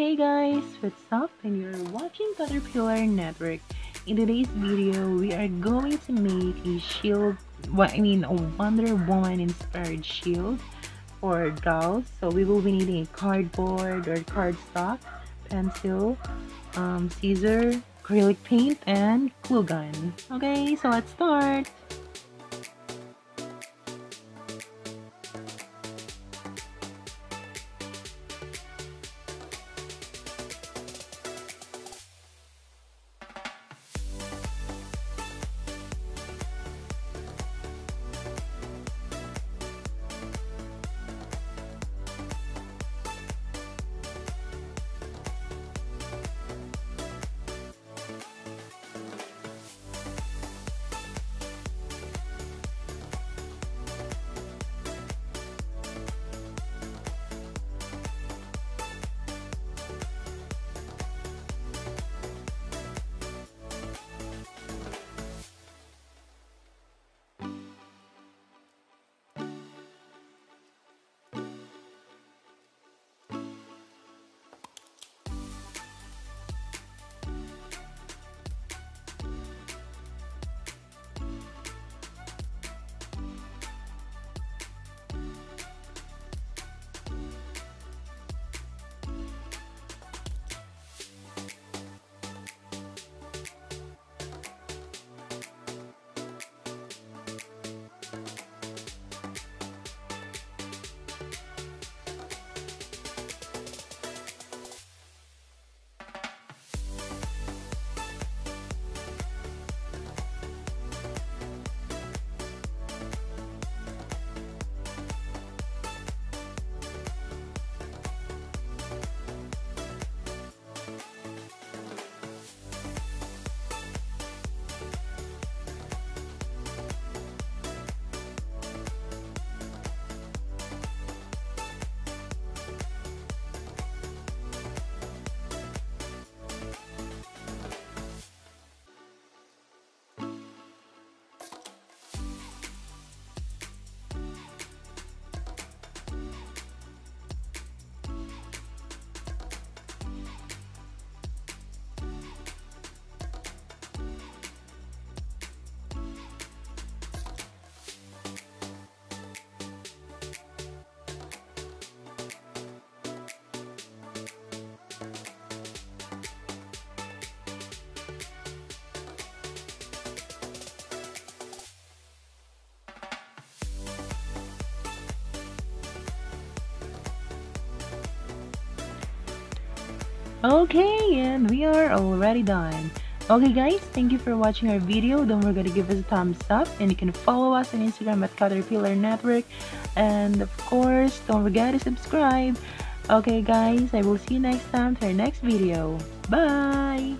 Hey guys, what's up? And you're watching Caterpillar Network. In today's video, we are going to make a shield, a Wonder Woman inspired shield for dolls. So we will be needing a cardboard or cardstock, pencil, scissor, acrylic paint, and glue gun. Okay, so let's start. Okay, and we are already done. Okay guys, thank you for watching our video. Don't forget to give us a thumbs up, and you can follow us on Instagram at Caterpillar Network, and of course don't forget to subscribe. Okay guys, I will see you next time for our next video. Bye.